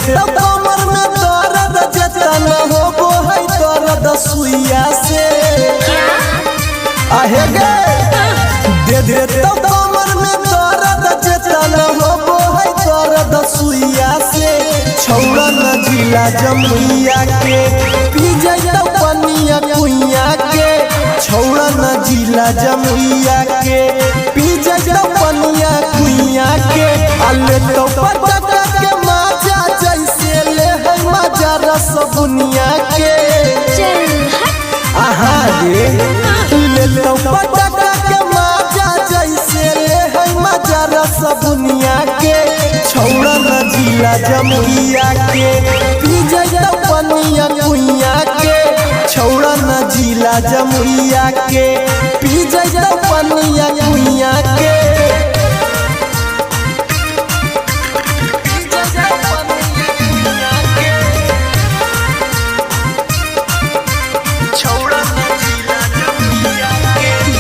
तो कमर में दर्द जतन होबो है दर्द सुइया से आहे गे दे तो कमर में दर्द जतन होबो है दर्द सुइया से छौड़ा न जिला जमुइया के पी जाई तो पनिया कुइया के छौड़ा न जिला जमुइया के पी जाई तो पनिया कुइया के अले तो पटका के माजा जैसे ले है मजा रस बुनिया के आहा रे ले तो पटका के माजा जैसे ले है मजा रस बुनिया के छौड़ा न जिला जमुइया के पी जाई तो पनिया कुइया के छौड़ा न जिला जमुइया के पी जाई तो पनिया कुइया के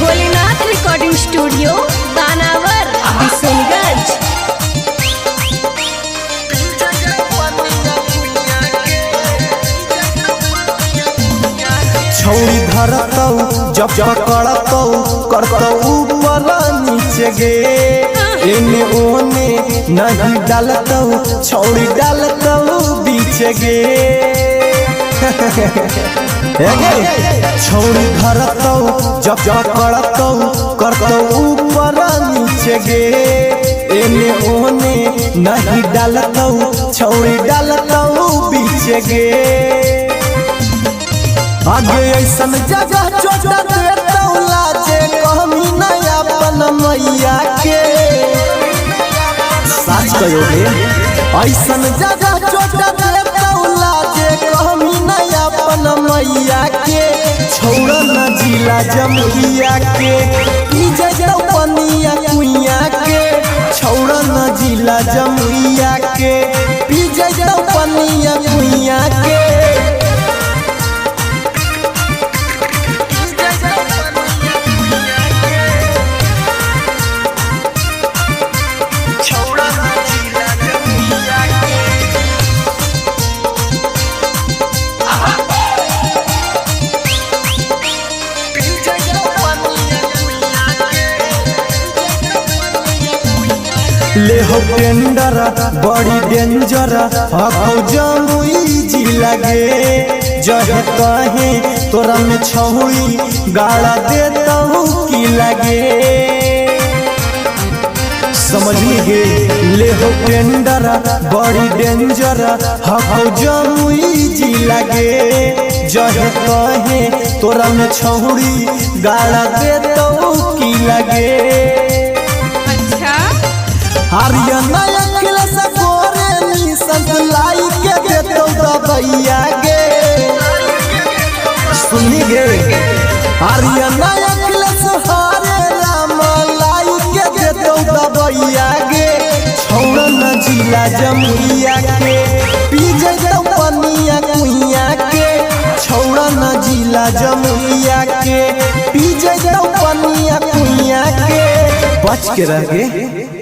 भोलेनाथ रिकॉर्डिंग स्टूडियो तानावर बिशनगंज। छौड़ी धरतौ जब पकड़तौ करतौ ऊपर नीचे गे एने ओने नहीं डालतौ छौड़ी डालतौ बीच गे छौड़ी धरतौ जब पकड़तौ करतौ ऊपर नीचे गे एने ओने नहीं डालतौ छौड़ी डालतौ बीच गे आगे ऐसन जगह चोटा देतौ लाजे कहमी नया अपन मैया के सच कहो रे ऐसन जगह चोटा देतौ लाजे कहमी नया अपन मैया के छौड़ा न जिला जमुइया के पी जाई पनिया कुइया के छौड़ा न जिला जमुइया के पी जाई पनिया कुइया के ले हो टेंडर बड़ी डेंजर हकौ जमुई जिला गे जहे कहे तोरा में छौड़ी गाड़ा देतौ की लगे समझ गे ले हो टेंडर बड़ी डेंजर हकौ जमुई जिला गे जहे कहे तोरा में छौड़ी गाड़ा देतौ की लगे हरियाणा अखिलेश गोरे निसंत लाई के देतौ दबैया गे सुनी गे हरियाणा अखिलेश हरे राम लाई के देतौ दबैया गे छौड़ा न जिला जमुइया के पी जाई पनिया कुइया के छौड़ा न जिला जमुइया के पी जाई पनिया कुइया के बच के रह गे।